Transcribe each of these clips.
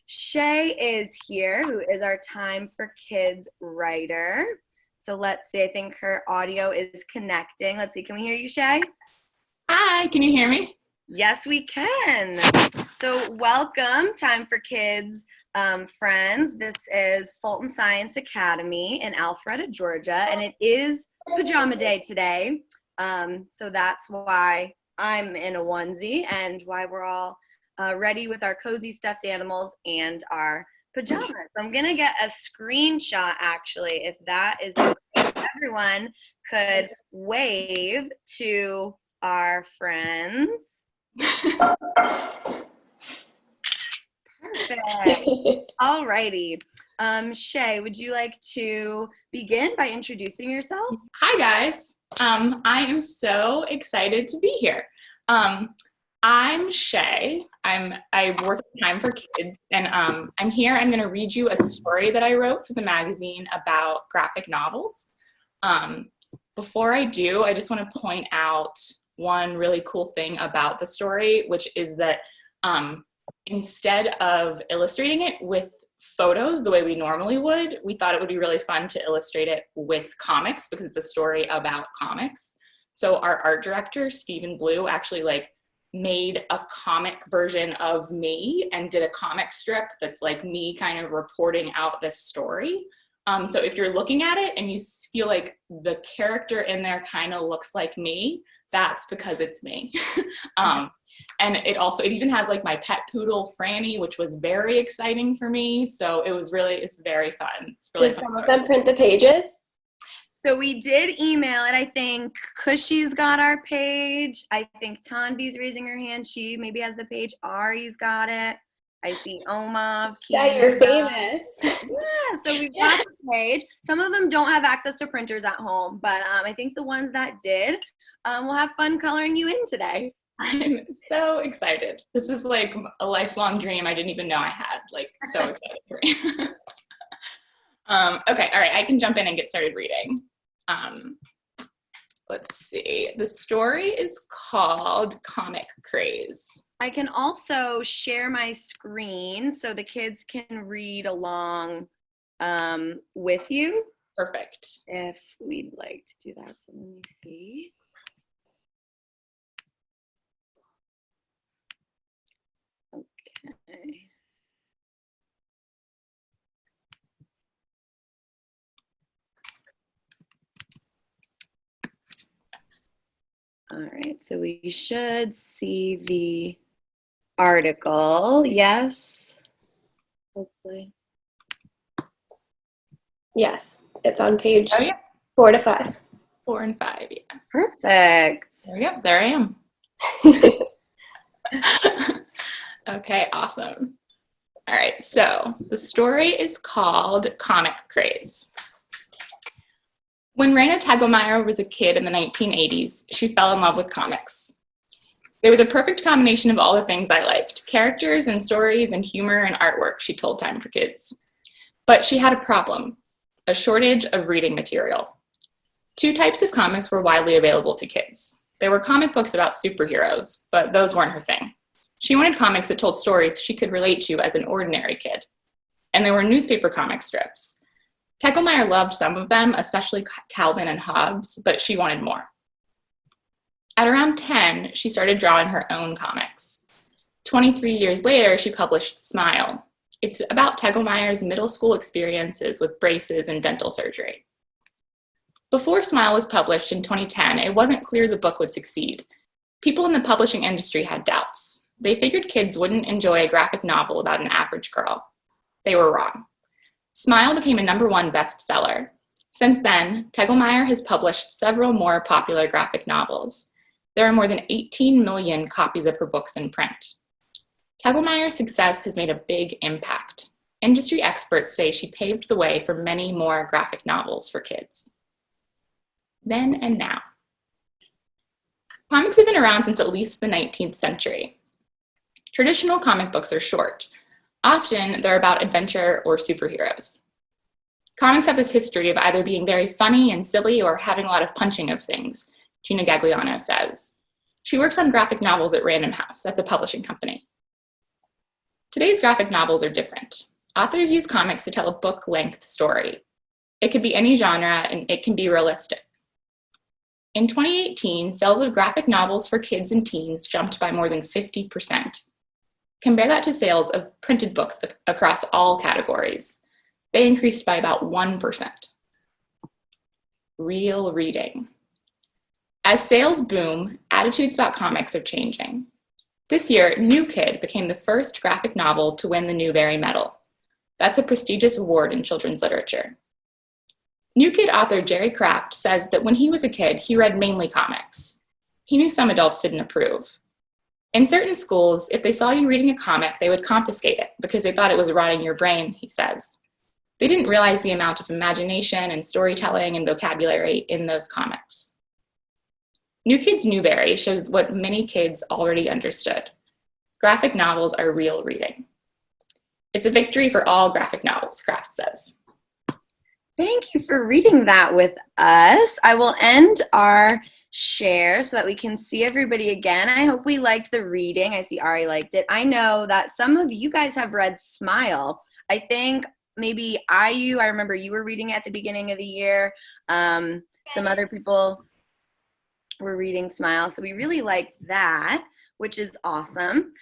Shay is here, who is our Time for Kids writer. So let's see, I think her audio is connecting. Let's see, can we hear you, Shay? Hi, can you hear me? Yes, we can. So welcome, Time for Kids friends. This is Fulton Science Academy in Alpharetta, Georgia, and it is pajama day today. So that's why I'm in a onesie and why we're all ready with our cozy stuffed animals and our pajamas. So I'm gonna get a screenshot actually, if that is okay. Everyone could wave to our friends. Perfect. Alrighty. Shay, would you like to begin by introducing yourself? Hi, guys. I am so excited to be here. I'm Shay. I work at Time for Kids, and I'm here. I'm going to read you a story that I wrote for the magazine about graphic novels. Before I do, I just want to point out one really cool thing about the story, which is that instead of illustrating it with photos the way we normally would, we thought it would be really fun to illustrate it with comics because it's a story about comics. So our art director, Stephen Blue, actually made a comic version of me and did a comic strip that's like me kind of reporting out this story. So if you're looking at it and you feel like the character in there kind of looks like me, that's because it's me. And it even has like my pet poodle, Franny, which was very exciting for me. So it's very fun. It's really Did fun. some of them print the pages? So we did email it. I think Cushy's got our page. I think Tanvi's raising her hand. She maybe has the page. Ari's got it. I see Oma. Yeah, you're famous. Yeah, so we've got the page. Some of them don't have access to printers at home, but I think the ones that did will have fun coloring you in today. I'm so excited. This is like a lifelong dream I didn't even know I had. So excited for me. Okay, all right, I can jump in and get started reading. Let's see. The story is called Comic Craze. I can also share my screen so the kids can read along with you. Perfect. If we'd like to do that, so let me see. Okay. All right, so we should see the article. Yes, hopefully. Yes, it's on page 4 to 5. 4 and 5, yeah. Perfect. There we go. There I am. Okay, awesome. All right, so the story is called Comic Craze. When Raina Tegelmeier was a kid in the 1980s, she fell in love with comics. They were the perfect combination of all the things I liked: characters and stories and humor and artwork, she told Time for Kids. But she had a problem: a shortage of reading material. 2 types of comics were widely available to kids. There were comic books about superheroes, but those weren't her thing. She wanted comics that told stories she could relate to as an ordinary kid. And there were newspaper comic strips. Tegelmeier loved some of them, especially Calvin and Hobbes, but she wanted more. At around 10, she started drawing her own comics. 23 years later, she published Smile. It's about Tegelmeier's middle school experiences with braces and dental surgery. Before Smile was published in 2010, it wasn't clear the book would succeed. People in the publishing industry had doubts. They figured kids wouldn't enjoy a graphic novel about an average girl. They were wrong. Smile became a #1 bestseller. Since then, Tegelmeier has published several more popular graphic novels. There are more than 18 million copies of her books in print. Tegelmeier's success has made a big impact. Industry experts say she paved the way for many more graphic novels for kids. Then and now. Comics have been around since at least the 19th century. Traditional comic books are short. Often, they're about adventure or superheroes. Comics have this history of either being very funny and silly or having a lot of punching of things, Gina Gagliano says. She works on graphic novels at Random House. That's a publishing company. Today's graphic novels are different. Authors use comics to tell a book-length story. It can be any genre, and it can be realistic. In 2018, sales of graphic novels for kids and teens jumped by more than 50%. Compare that to sales of printed books across all categories. They increased by about 1%. Real reading. As sales boom, attitudes about comics are changing. This year, New Kid became the first graphic novel to win the Newbery Medal. That's a prestigious award in children's literature. New Kid author Jerry Kraft says that when he was a kid, he read mainly comics. He knew some adults didn't approve. In certain schools, if they saw you reading a comic, they would confiscate it because they thought it was rotting your brain, he says. They didn't realize the amount of imagination and storytelling and vocabulary in those comics. New Kid's Newbery shows what many kids already understood. Graphic novels are real reading. It's a victory for all graphic novels, Kraft says. Thank you for reading that with us. I will end our share so that we can see everybody again. I hope we liked the reading. I see Ari liked it. I know that some of you guys have read Smile. I think maybe I remember you were reading it at the beginning of the year. Some other people were reading Smile. So we really liked that, which is awesome.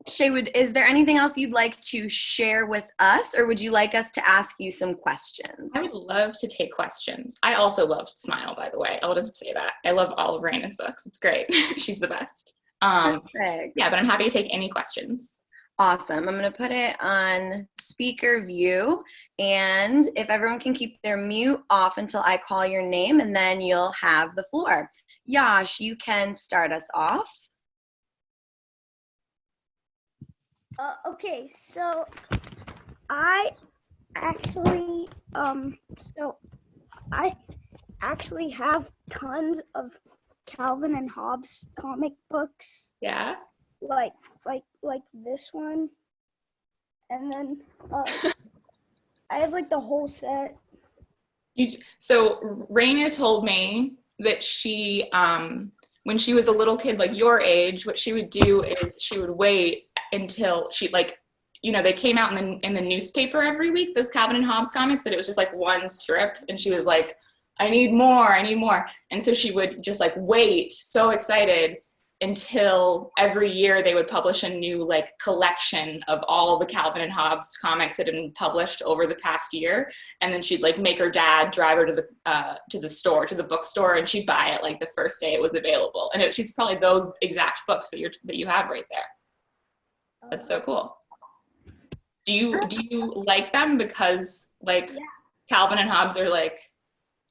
Shay, is there anything else you'd like to share with us, or would you like us to ask you some questions? I would love to take questions. I also loved Smile, by the way. I'll just say that. I love all of Raina's books. It's great. She's the best. Perfect. Yeah, but I'm happy to take any questions. Awesome. I'm going to put it on speaker view, and if everyone can keep their mute off until I call your name, and then you'll have the floor. Yash, you can start us off. Okay, so I actually have tons of Calvin and Hobbes comic books. Yeah. Like this one, and then I have like the whole set. So Raina told me that she, when she was a little kid, like your age, what she would do is she would wait until she they came out in the newspaper every week, those Calvin and Hobbes comics, but it was just like one strip, and she was like, I need more. And so she would just like wait, so excited, until every year they would publish a new like collection of all the Calvin and Hobbes comics that had been published over the past year. And then she'd like make her dad drive her to the bookstore, and she'd buy it like the first day it was available. And she's probably those exact books that you have right there. That's so cool. Do you like them because like Calvin and Hobbes are like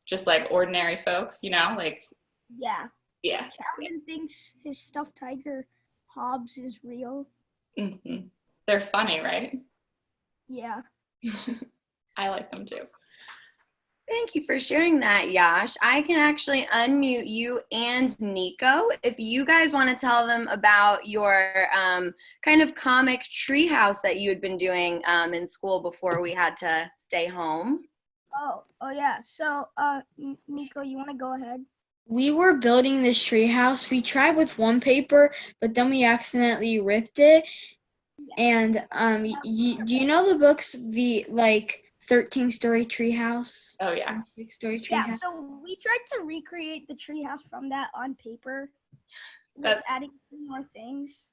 just like ordinary folks, like Yeah. Yeah. Calvin thinks his stuffed tiger Hobbes is real. Mm-hmm. They're funny, right? Yeah. I like them too. Thank you for sharing that, Yash. I can actually unmute you and Nico if you guys want to tell them about your kind of comic treehouse that you had been doing in school before we had to stay home. Oh yeah. So Nico, you want to go ahead? We were building this treehouse. We tried with one paper, but then we accidentally ripped it. And do you know the books, the like 13-story treehouse? Oh yeah. 6-story treehouse. Yeah. So we tried to recreate the treehouse from that on paper, with adding more things.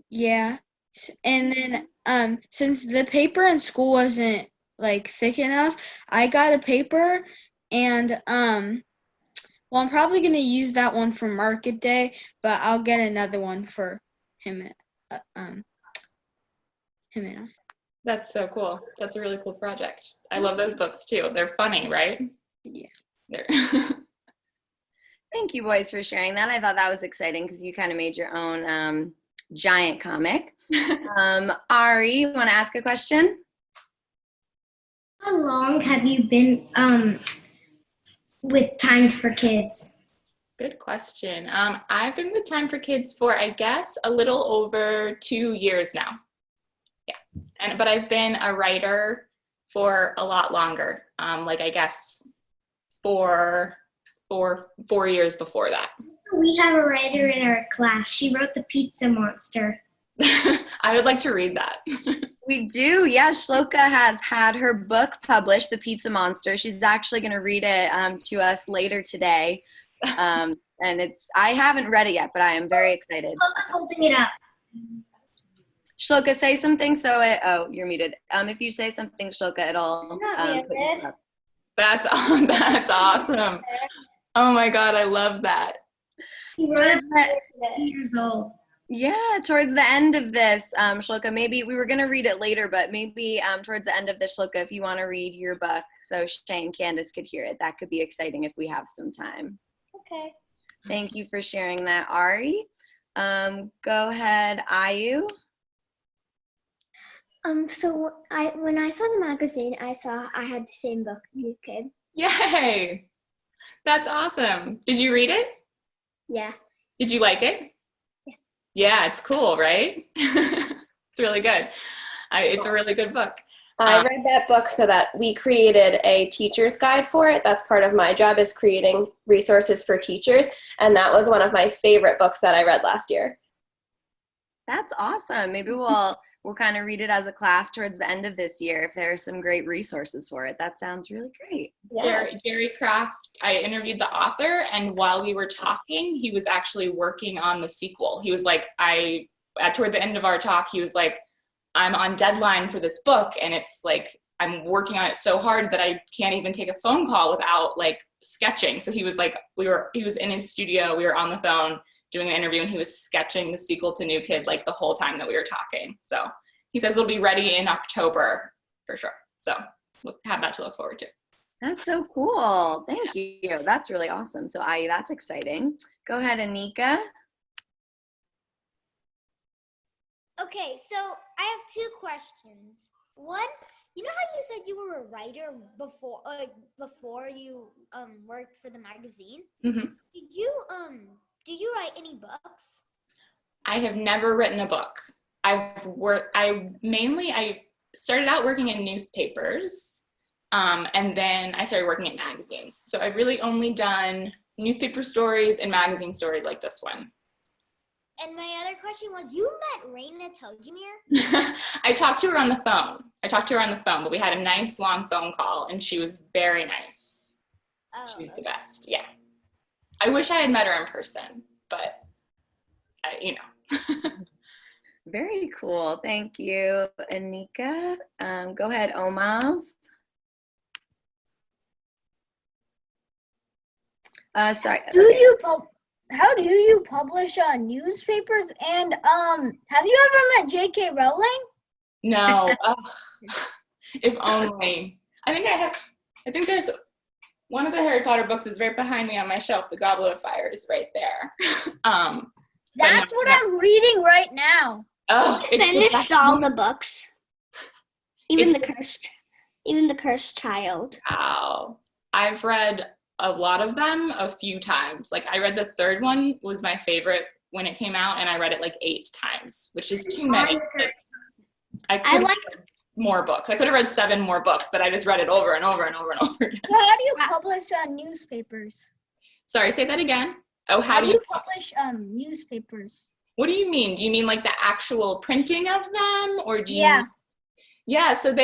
Yeah. And then since the paper in school wasn't like thick enough, I got a paper, and well, I'm probably going to use that one for market day, but I'll get another one for him and I. That's so cool. That's a really cool project. I love those books too. They're funny, right? Yeah. Thank you, boys, for sharing that. I thought that was exciting because you kind of made your own giant comic. Ari, you want to ask a question? How long have you been with Time for Kids? Good question. I've been with Time for Kids for, I guess, a little over 2 years now. Yeah. But I've been a writer for a lot longer. I guess 4 years before that. We have a writer in our class. She wrote The Pizza Monster. I would like to read that. We do, yeah. Shloka has had her book published, The Pizza Monster. She's actually going to read it to us later today. And I haven't read it yet, but I am very excited. Shloka's holding it up. Shloka, say something oh, you're muted. If you say something, Shloka, it'll put you up. That's awesome. Oh my God, I love that. He wrote it at 8 years old. Yeah, towards the end of this, Shloka, maybe we were going to read it later, but maybe towards the end of this, Shloka, if you want to read your book so Shay and Candace could hear it, that could be exciting if we have some time. Okay. Thank you for sharing that, Ari. Go ahead, Ayu. So when I saw the magazine, I had the same book as you, kid. Yay! That's awesome. Did you read it? Yeah. Did you like it? Yeah. Yeah, it's cool, right? It's really good. It's a really good book. I read that book so that we created a teacher's guide for it. That's part of my job, is creating resources for teachers. And that was one of my favorite books that I read last year. That's awesome. Maybe we'll kind of read it as a class towards the end of this year if there are some great resources for it. That sounds really great. Yeah. Gary Kraft, I interviewed the author, and while we were talking, he was actually working on the sequel. He was like, toward the end of our talk, he was like, I'm on deadline for this book, and it's like, I'm working on it so hard that I can't even take a phone call without like sketching. So he was like, he was in his studio, we were on the phone doing an interview, and he was sketching the sequel to New Kid like the whole time that we were talking. So he says it'll be ready in October for sure. So we'll have that to look forward to. That's so cool. Thank you. That's really awesome. So Ayu, that's exciting. Go ahead, Anika. Okay, so I have two questions. One, you know how you said you were a writer before you worked for the magazine? Mm-hmm. Did you write any books? I have never written a book. I started out working in newspapers, and then I started working at magazines. So I've really only done newspaper stories and magazine stories like this one. And my other question was, you met Raina Telgemir? I talked to her on the phone. But we had a nice long phone call, and she was very nice. Oh, She was the best, yeah. I wish I had met her in person, but, Very cool. Thank you, Anika. Go ahead, Omav. Sorry. How do you publish newspapers? And have you ever met J.K. Rowling? No. If only. I think there's one of the Harry Potter books is right behind me on my shelf. The Goblet of Fire is right there. That's what I'm reading right now. Oh, I finished all the books. Even the cursed child. Wow. I've read a lot of them a few times. Like I read the third one was my favorite when it came out, and I read it like 8 times, which is too many. I could have read more books. I could have read 7 more books, but I just read it over and over and over and over again. So how do you publish newspapers? Sorry, say that again. Oh, How do you publish newspapers? What do you mean? Do you mean like the actual printing of them, or do you? Yeah. So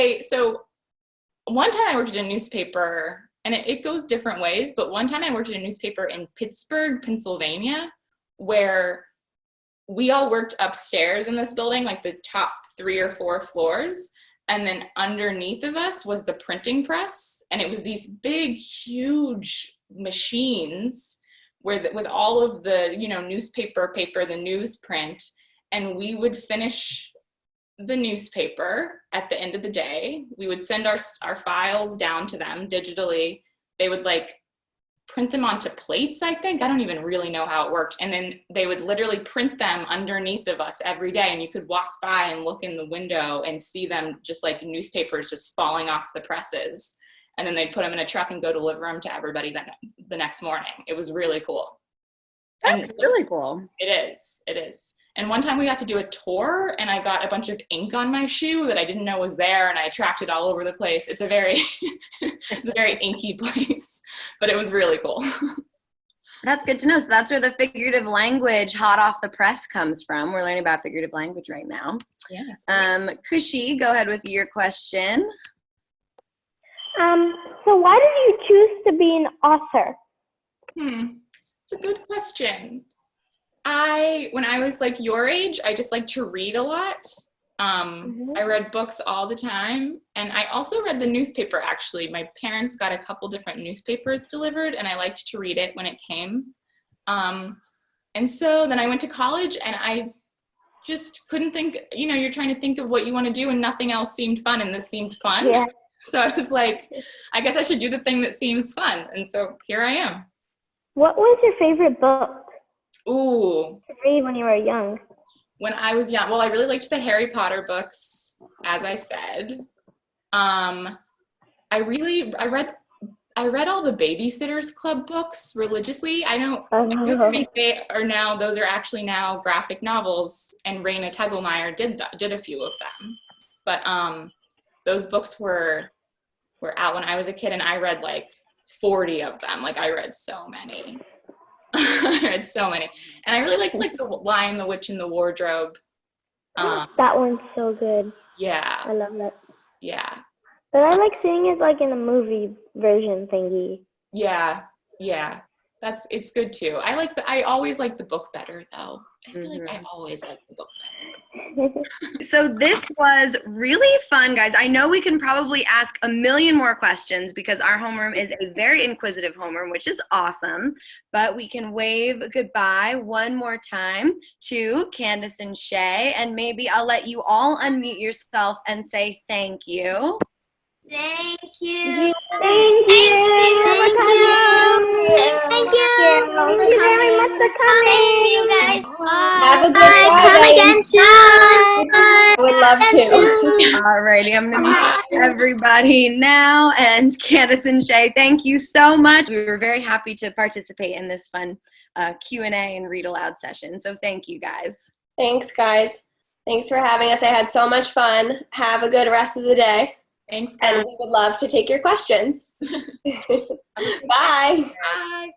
one time I worked at a newspaper, and it goes different ways. But one time I worked at a newspaper in Pittsburgh, Pennsylvania, where we all worked upstairs in this building, like the top 3 or 4 floors. And then underneath of us was the printing press. And it was these big, huge machines with all of the, newspaper paper, the newsprint. And we would finish the newspaper at the end of the day. We would send our files down to them digitally. They would print them onto plates, I think. I don't even really know how it worked. And then they would literally print them underneath of us every day. And you could walk by and look in the window and see them just like newspapers just falling off the presses. And then they'd put them in a truck and go deliver them to everybody the next morning. It was really cool. That's really cool. It is. And one time we got to do a tour, and I got a bunch of ink on my shoe that I didn't know was there, and I tracked it all over the place. It's a very inky place, but it was really cool. That's good to know. So that's where the figurative language hot off the press comes from. We're learning about figurative language right now. Yeah. Kushi, go ahead with your question. So why did you choose to be an author? It's a good question. When I was like your age, I just like to read a lot. I read books all the time, and I also read the newspaper, actually. My parents got a couple different newspapers delivered, and I liked to read it when it came. And so then I went to college, and I just couldn't think, you're trying to think of what you want to do, and nothing else seemed fun, and this seemed fun. Yeah. So I was like, I guess I should do the thing that seems fun, and so here I am. What was your favorite book Ooh. to read when you were young? When I was young, well, I really liked the Harry Potter books, as I said. I read all the Babysitters Club books religiously. I know those are actually now graphic novels, and Raina Telgemeier did a few of them. But those books were out when I was a kid, and I read like 40 of them. Like, I read so many. I read so many. And I really liked like The Lion, the Witch, and the Wardrobe. That one's so good. Yeah. I love that. Yeah. But I like seeing it like in a movie version thingy. Yeah. It's good too. I always like the book better though. I feel like I always like the book better. So this was really fun, guys. I know we can probably ask a million more questions because our homeroom is a very inquisitive homeroom, which is awesome. But we can wave goodbye one more time to Candace and Shay, and maybe I'll let you all unmute yourself and say thank you. Thank you. Thank you. Thank you very much for coming. Thank you guys. Have a good Bye. Come Friday. again soon. I would love to. Alrighty, I'm gonna mute everybody now. And Candace and Shay, thank you so much. We were very happy to participate in this fun Q&A and read aloud session. So thank you guys. Thanks, guys. Thanks for having us. I had so much fun. Have a good rest of the day. Thanks, guys. And we would love to take your questions. Bye. Bye.